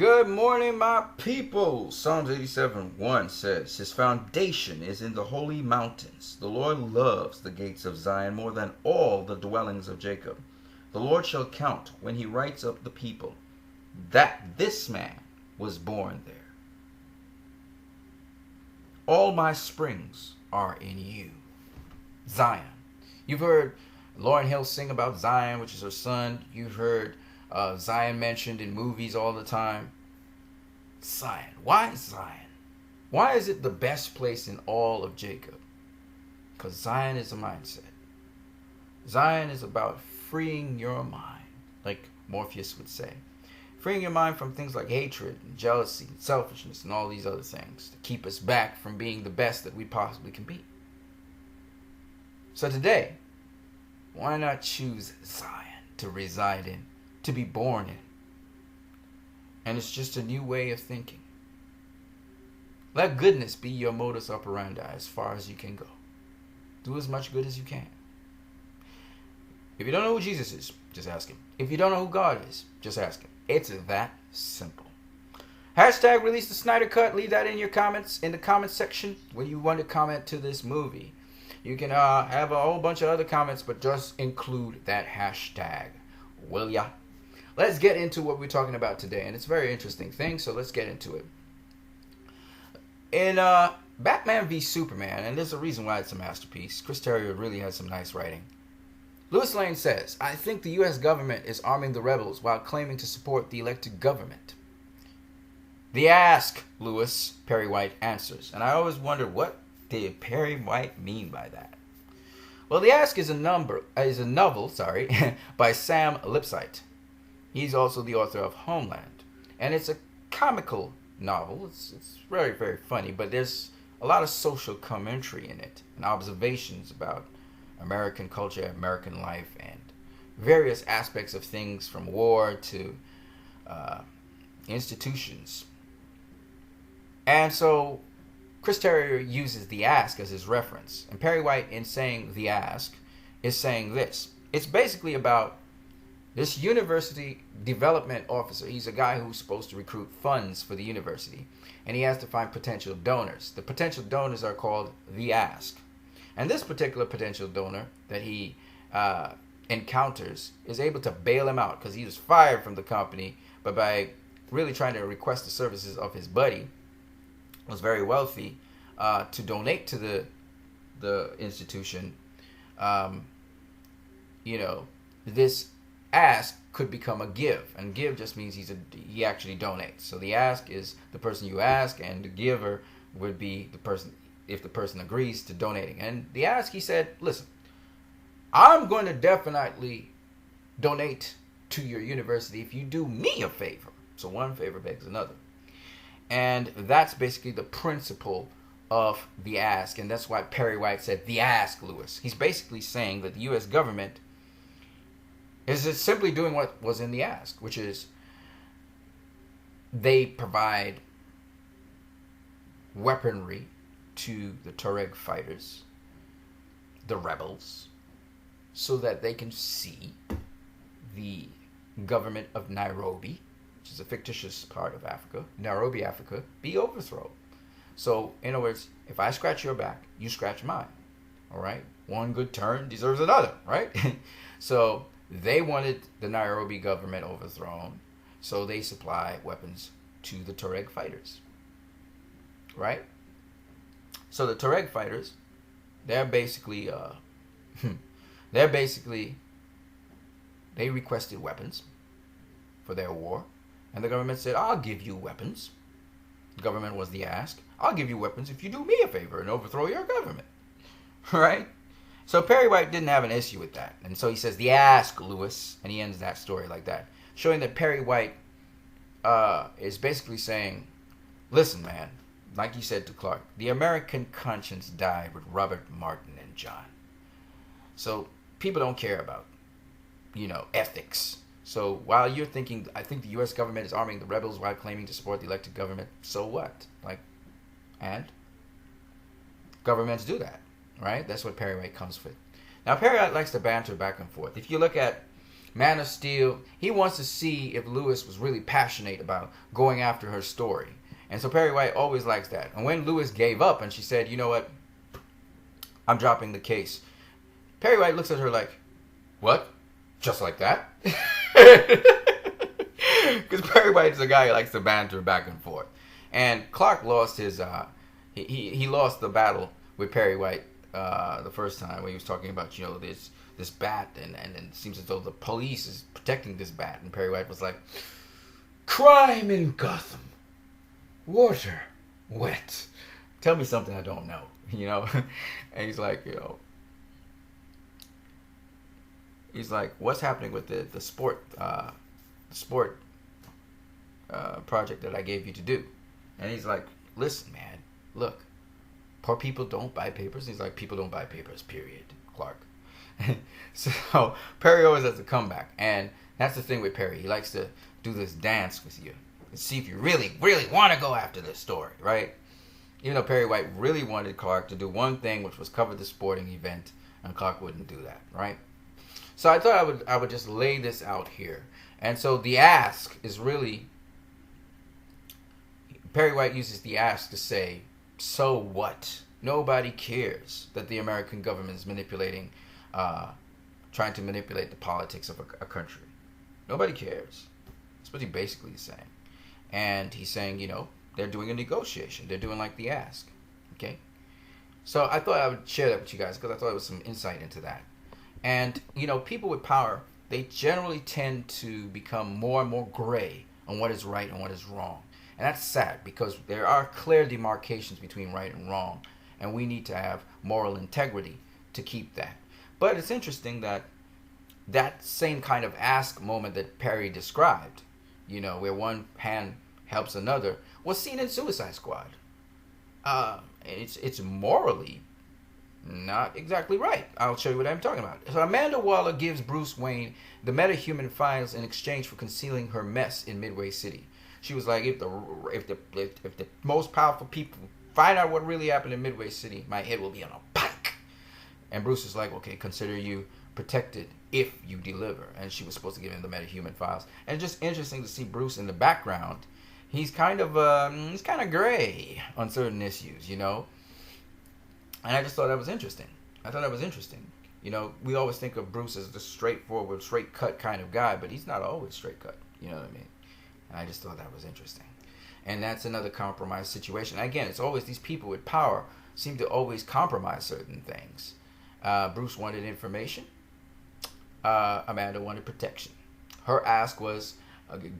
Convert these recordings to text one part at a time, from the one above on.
Good morning, my people. Psalms 87:1 says, His foundation is in the holy mountains. The Lord loves the gates of Zion more than all the dwellings of Jacob. The Lord shall count when he writes up the people, that this man was born there. All my springs are in you. Zion. You've heard Lauryn Hill sing about Zion, which is her son. You've heard Zion mentioned in movies all the time. Zion. Why Zion? Why is it the best place in all of Jacob? Because Zion is a mindset. Zion is about freeing your mind, like Morpheus would say. Freeing your mind from things like hatred and jealousy and selfishness and all these other things to keep us back from being the best that we possibly can be. So today, why not choose Zion to reside in, to be born in? And it's just a new way of thinking. Let goodness be your modus operandi as far as you can go. Do as much good as you can. If you don't know who Jesus is, just ask him. If you don't know who God is, just ask him. It's that simple. Hashtag release the Snyder Cut. Leave that in your comments, in the comments section when you want to comment to this movie. You can have a whole bunch of other comments, but just include that hashtag. Will ya? Let's get into what we're talking about today. And it's a very interesting thing, so let's get into it. In Batman v Superman, and there's a reason why it's a masterpiece, Chris Terrio really has some nice writing. Lois Lane says, I think the U.S. government is arming the rebels while claiming to support the elected government. The ask, Lewis, Perry White answers. And I always wonder, what did Perry White mean by that? Well, The Ask is a novel by Sam Lipsyte. He's also the author of Homeland. And it's a comical novel. It's very, very funny, but there's a lot of social commentary in it and observations about American culture, American life, and various aspects of things from war to institutions. And so Chris Terrio uses The Ask as his reference. And Perry White, in saying The Ask, is saying this. It's basically about this university development officer. He's a guy who's supposed to recruit funds for the university. And he has to find potential donors. The potential donors are called The Ask. And this particular potential donor that he encounters is able to bail him out because he was fired from the company, but by really trying to request the services of his buddy, was very wealthy, to donate to the institution. This ask could become a give, and give just means he actually donates. So the ask is the person you ask, and the giver would be the person, if the person agrees to donating. And the ask, he said, listen, I'm going to definitely donate to your university if you do me a favor. So one favor begs another. And that's basically the principle of the ask. And that's why Perry White said, the ask, Lewis. He's basically saying that the U.S. government is simply doing what was in the ask, which is they provide weaponry to the Tuareg fighters, the rebels, so that they can see the government of Nairobi, which is a fictitious part of Africa, Nairobi, Africa, be overthrown. So, in other words, if I scratch your back, you scratch mine. All right? One good turn deserves another, right? So, they wanted the Nairobi government overthrown, so they supply weapons to the Tuareg fighters. Right? So the Tuareg fighters, they requested weapons for their war. And the government said, I'll give you weapons. The government was the ask. I'll give you weapons if you do me a favor and overthrow your government. Right? So Perry White didn't have an issue with that. And so he says, the ask, Lewis. And he ends that story like that. Showing that Perry White is basically saying, listen, man, like you said to Clark, the American conscience died with Robert, Martin, and John. So people don't care about, ethics. So while you're thinking, I think the U.S. government is arming the rebels while claiming to support the elected government, so what? And governments do that, right? That's what Perry White comes with. Now, Perry White likes to banter back and forth. If you look at Man of Steel, he wants to see if Lewis was really passionate about going after her story. And so Perry White always likes that. And when Lewis gave up and she said, you know what, I'm dropping the case, Perry White looks at her like, what? Just like that? Because Perry White is a guy who likes to banter back and forth. And Clark lost his, he lost the battle with Perry White the first time when he was talking about, you know, this bat, and it seems as though the police is protecting this bat. And Perry White was like, crime in Gotham. Water. Wet. Tell me something I don't know, you know? And he's like, you know, he's like, what's happening with the sport project that I gave you to do? And he's like, listen, man, look, poor people don't buy papers. He's like, people don't buy papers, period, Clark. So Perry always has a comeback. And that's the thing with Perry. He likes to do this dance with you and see if you really, really want to go after this story, right? Even though Perry White really wanted Clark to do one thing, which was cover the sporting event, and Clark wouldn't do that, right? So I thought I would just lay this out here. And so the ask is really, Perry White uses the ask to say, so what? Nobody cares that the American government is manipulating, trying to manipulate the politics of a country. Nobody cares. That's what he basically is saying. And he's saying, you know, they're doing a negotiation. They're doing like the ask. Okay? So I thought I would share that with you guys because I thought it was some insight into that. And, you know, people with power, they generally tend to become more and more gray on what is right and what is wrong. And that's sad because there are clear demarcations between right and wrong. And we need to have moral integrity to keep that. But it's interesting that that same kind of ask moment that Perry described, you know, where one hand helps another, was seen in Suicide Squad. It's morally not exactly right. I'll show you what I'm talking about. So Amanda Waller gives Bruce Wayne the metahuman files in exchange for concealing her mess in Midway City. She was like, if the most powerful people find out what really happened in Midway City, my head will be on a pike. And Bruce is like, okay, consider you protected if you deliver. And she was supposed to give him the metahuman files. And just interesting to see Bruce in the background. He's kind of gray on certain issues, you know. And I just thought that was interesting. You know, we always think of Bruce as the straightforward, straight cut kind of guy, but he's not always straight cut. You know what I mean? And I just thought that was interesting. And that's another compromise situation. Again, it's always these people with power seem to always compromise certain things. Bruce wanted information. Amanda wanted protection. Her ask was,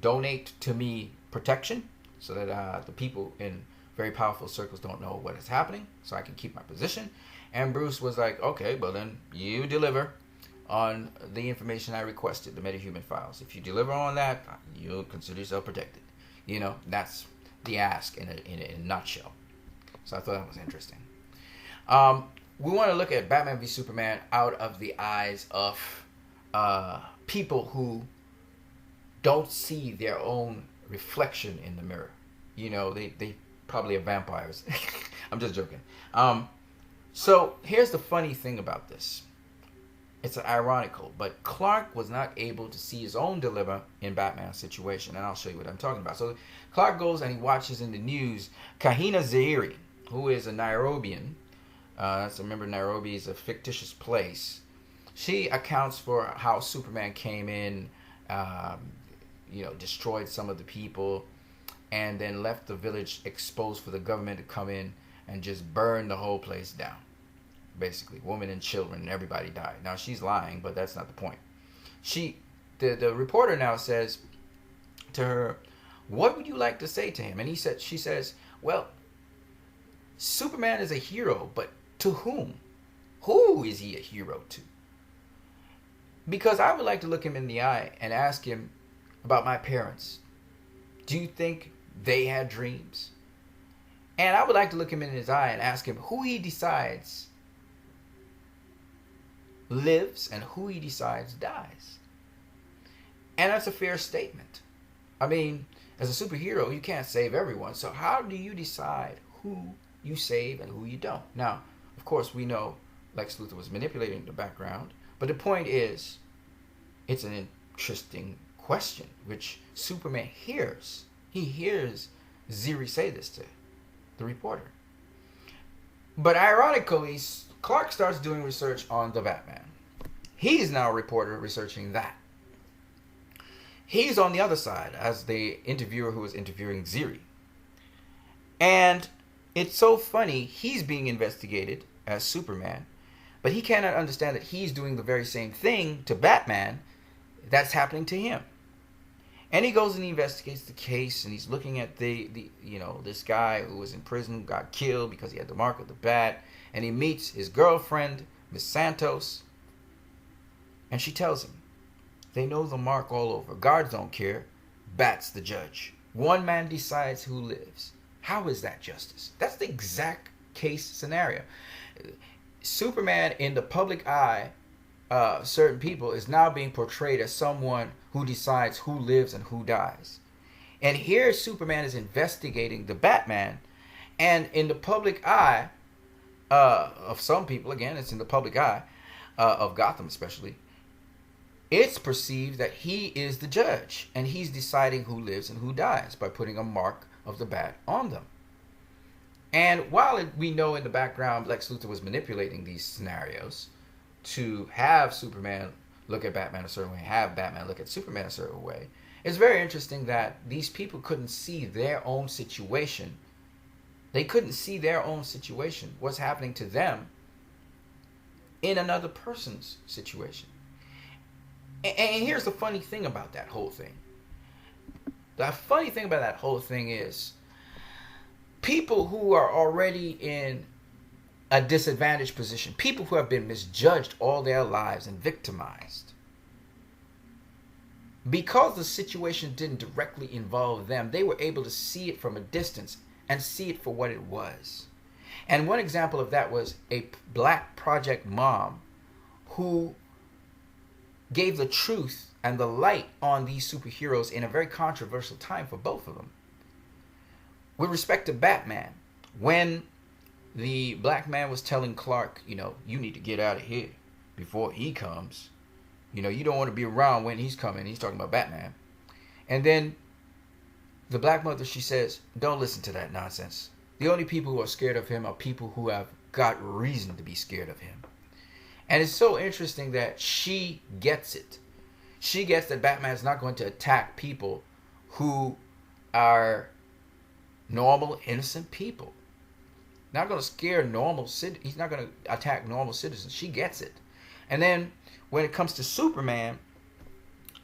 donate to me protection so that the people in very powerful circles don't know what is happening, so I can keep my position. And Bruce was like, okay, well then you deliver on the information I requested, the metahuman files. If you deliver on that, you'll consider yourself protected. You know, that's the ask in a nutshell. So I thought that was interesting. We want to look at Batman v Superman out of the eyes of people who don't see their own reflection in the mirror. You know, they probably are vampires. I'm just joking. So here's the funny thing about this. It's ironical, but Clark was not able to see his own dilemma in Batman's situation, and I'll show you what I'm talking about. So Clark goes and he watches in the news Kahina Zairi, who is a Nairobian. Remember, Nairobi is a fictitious place. She accounts for how Superman came in, destroyed some of the people, and then left the village exposed for the government to come in and just burn the whole place down. Basically, women and children and everybody died. Now she's lying, but that's not the point. The reporter now says to her, "What would you like to say to him?" And she says, "Well, Superman is a hero, but to whom? Who is he a hero to? Because I would like to look him in the eye and ask him about my parents. Do you think they had dreams? And I would like to look him in his eye and ask him who he decides lives and who he decides dies." And that's a fair statement. I mean, as a superhero, you can't save everyone. So how do you decide who you save and who you don't? Now, of course, we know Lex Luthor was manipulating the background. But the point is, it's an interesting question, which Superman hears. He hears Ziri say this to the reporter. But ironically, Clark starts doing research on the Batman. He's now a reporter researching that. He's on the other side as the interviewer who was interviewing Ziri. And it's so funny, he's being investigated as Superman, but he cannot understand that he's doing the very same thing to Batman that's happening to him. And he goes and he investigates the case, and he's looking at this guy who was in prison, who got killed because he had the mark of the bat, and he meets his girlfriend, Miss Santos, and she tells him, they know the mark all over. Guards don't care. Bat's the judge. One man decides who lives. How is that justice? That's the exact case scenario. Superman in the public eye, certain people, is now being portrayed as someone who decides who lives and who dies. And here Superman is investigating the Batman, and in the public eye of some people, again, it's in the public eye of Gotham especially, it's perceived that he is the judge, and he's deciding who lives and who dies by putting a mark of the bat on them. And while we know in the background Lex Luthor was manipulating these scenarios to have Superman look at Batman a certain way, have Batman look at Superman a certain way, it's very interesting that these people couldn't see their own situation. They couldn't see their own situation, what's happening to them in another person's situation. And here's the funny thing about that whole thing. The funny thing about that whole thing is people who are already in a disadvantaged position, people who have been misjudged all their lives and victimized, because the situation didn't directly involve them, they were able to see it from a distance and see it for what it was. And one example of that was a black project mom who gave the truth and the light on these superheroes in a very controversial time for both of them. With respect to Batman, when the black man was telling Clark, you need to get out of here before he comes. You don't want to be around when he's coming. He's talking about Batman. And then the black mother, she says, don't listen to that nonsense. The only people who are scared of him are people who have got reason to be scared of him. And it's so interesting that she gets it. She gets that Batman's not going to attack people who are normal, innocent people. Not going to scare he's not going to attack normal citizens. She gets it. And then when it comes to Superman,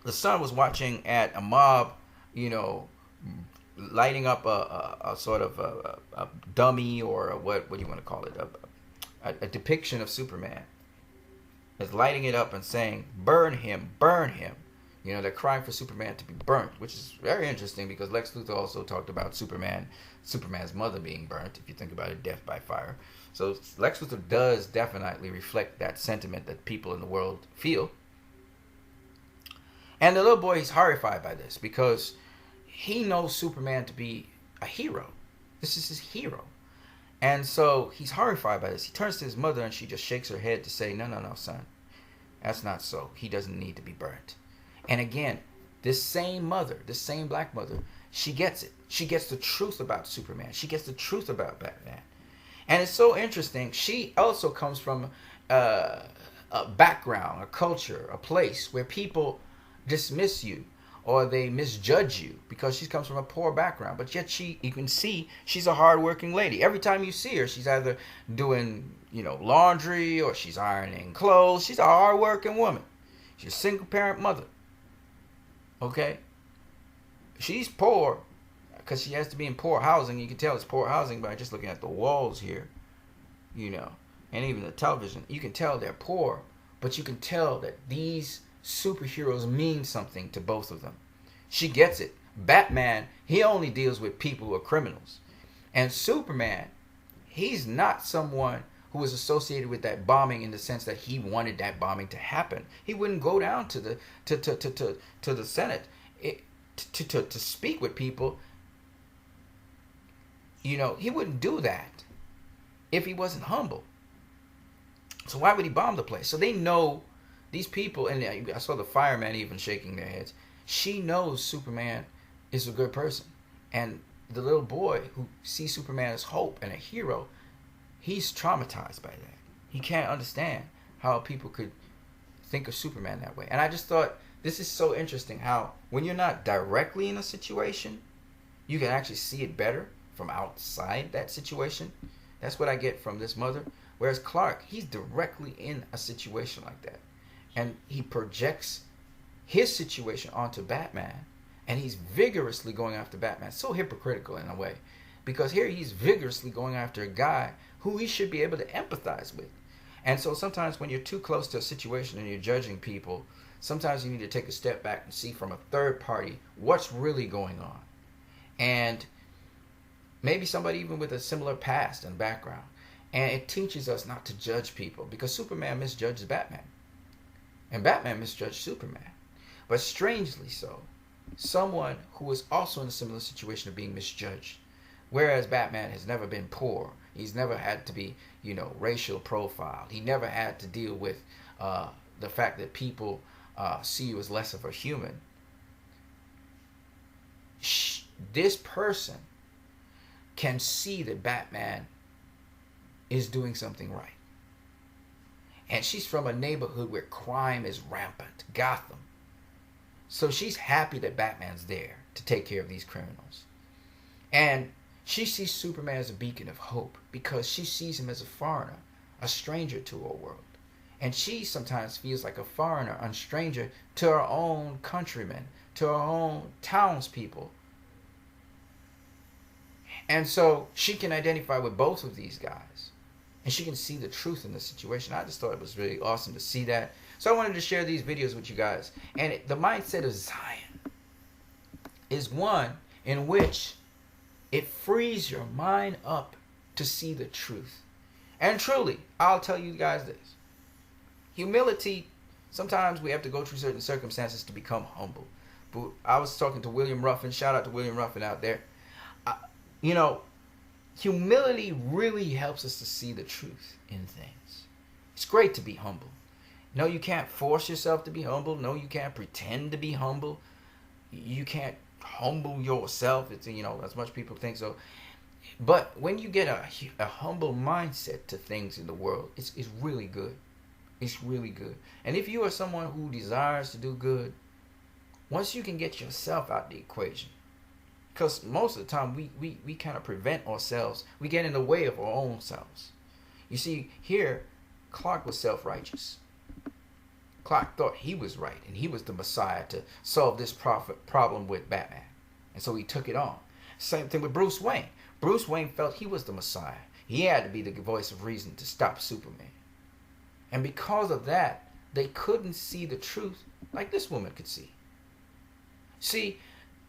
the son was watching at a mob, lighting up a sort of a dummy, or what do you want to call it? A depiction of Superman. Is lighting it up and saying, burn him, burn him. They're crying for Superman to be burnt, which is very interesting because Lex Luthor also talked about Superman's mother being burnt, if you think about it, death by fire. So Lex Luthor does definitely reflect that sentiment that people in the world feel. And the little boy is horrified by this because he knows Superman to be a hero. This is his hero. And so he's horrified by this. He turns to his mother and she just shakes her head to say, no, son. That's not so. He doesn't need to be burnt. And again, this same mother, this same black mother, she gets it. She gets the truth about Superman. She gets the truth about Batman. And it's so interesting. She also comes from a background, a culture, a place where people dismiss you or they misjudge you because she comes from a poor background. But yet you can see she's a hardworking lady. Every time you see her, she's either doing, laundry or she's ironing clothes. She's a hardworking woman. She's a single parent mother. Okay? She's poor because she has to be in poor housing. You can tell it's poor housing by just looking at the walls here, and even the television. You can tell they're poor, but you can tell that these superheroes mean something to both of them. She gets it. Batman, he only deals with people who are criminals. And Superman, he's not someone who was associated with that bombing in the sense that he wanted that bombing to happen. He wouldn't go down to the Senate to speak with people. He wouldn't do that if he wasn't humble. So why would he bomb the place? So they know These people, and I saw the firemen even shaking their heads. She knows Superman is a good person. And the little boy who sees Superman as hope and a hero, he's traumatized by that. He can't understand how people could think of Superman that way. And I just thought, this is so interesting how when you're not directly in a situation, you can actually see it better from outside that situation. That's what I get from this mother. Whereas Clark, he's directly in a situation like that. And he projects his situation onto Batman. And he's vigorously going after Batman. So hypocritical in a way. Because here he's vigorously going after a guy who he should be able to empathize with. And so sometimes when you're too close to a situation and you're judging people, sometimes you need to take a step back and see from a third party what's really going on. And maybe somebody even with a similar past and background. And it teaches us not to judge people, because Superman misjudges Batman. And Batman misjudged Superman. But strangely so, someone who was also in a similar situation of being misjudged. Whereas Batman has never been poor. He's never had to be, racial profiled. He never had to deal with the fact that people see you as less of a human. This person can see that Batman is doing something right. And she's from a neighborhood where crime is rampant, Gotham. So she's happy that Batman's there to take care of these criminals. And she sees Superman as a beacon of hope because she sees him as a foreigner, a stranger to her world. And she sometimes feels like a foreigner, a stranger to her own countrymen, to her own townspeople. And so she can identify with both of these guys. And she can see the truth in the situation. I just thought it was really awesome to see that. So I wanted to share these videos with you guys. And the mindset of Zion is one in which it frees your mind up to see the truth. And truly, I'll tell you guys this. Humility, sometimes we have to go through certain circumstances to become humble. But I was talking to William Ruffin. Shout out to William Ruffin out there. Humility really helps us to see the truth in things. It's great to be humble. No, you can't force yourself to be humble. No, you can't pretend to be humble. You can't humble yourself. It's, as much people think so. But when you get a humble mindset to things in the world, it's really good. It's really good. And if you are someone who desires to do good, once you can get yourself out the equation, because most of the time we kind of prevent ourselves. We get in the way of our own selves. You see, here, Clark was self-righteous. Clark thought he was right, and he was the Messiah to solve this problem with Batman. And so he took it on. Same thing with Bruce Wayne. Bruce Wayne felt he was the Messiah. He had to be the voice of reason to stop Superman. And because of that, they couldn't see the truth like this woman could see. See,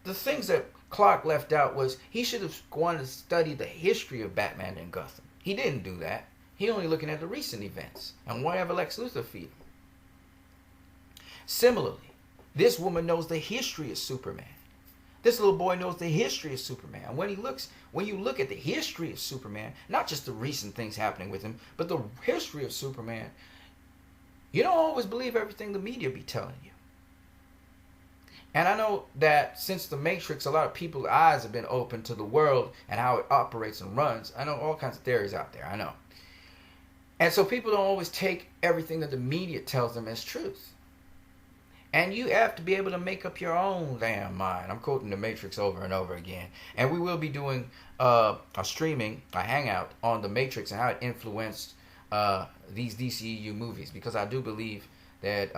the things that Clark left out was he should have gone to study the history of Batman and Gotham. He didn't do that. He only looking at the recent events and whatever Lex Luthor feed him. Similarly, this woman knows the history of Superman. This little boy knows the history of Superman. And when you look at the history of Superman, not just the recent things happening with him, but the history of Superman, you don't always believe everything the media be telling you. And I know that since the Matrix, a lot of people's eyes have been open to the world and how it operates and runs. I know all kinds of theories out there, I know. And so people don't always take everything that the media tells them as truth. And you have to be able to make up your own damn mind. I'm quoting the Matrix over and over again. And we will be doing a hangout on the Matrix and how it influenced these DCEU movies. Because I do believe that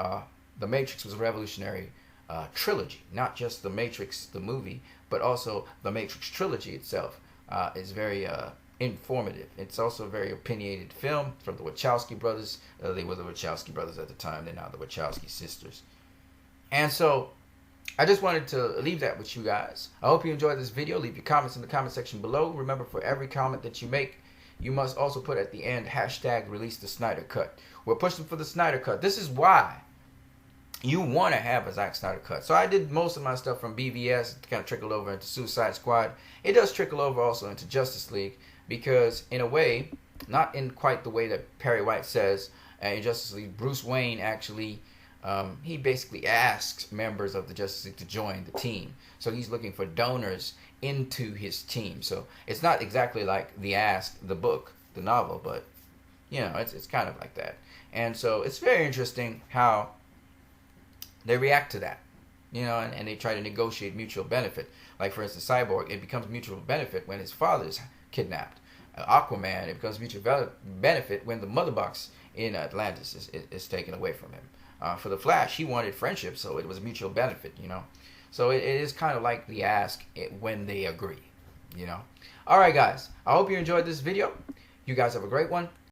the Matrix was a revolutionary trilogy, not just the Matrix the movie, but also the Matrix trilogy itself is very informative. It's also a very opinionated film from the Wachowski brothers. They were the Wachowski brothers at the time. They're now the Wachowski sisters. And so I just wanted to leave that with you guys. I hope you enjoyed this video. Leave your comments in the comment section below. Remember, for every comment that you make, you must also put at the end #release the Snyder Cut. We're pushing for the Snyder Cut. This is why you want to have a Zack Snyder cut. So I did most of my stuff from BVS. It kind of trickled over into Suicide Squad. It does trickle over also into Justice League because, in a way, not in quite the way that Perry White says, in Justice League, Bruce Wayne actually he basically asks members of the Justice League to join the team. So he's looking for donors into his team. So it's not exactly like The Ask, the book, the novel, but it's kind of like that. And so it's very interesting how they react to that, and they try to negotiate mutual benefit. Like, for instance, Cyborg, it becomes mutual benefit when his father is kidnapped. Aquaman, it becomes mutual benefit when the mother box in Atlantis is taken away from him. For the Flash, he wanted friendship, so it was a mutual benefit, So it is kind of like The Ask when they agree, All right, guys. I hope you enjoyed this video. You guys have a great one.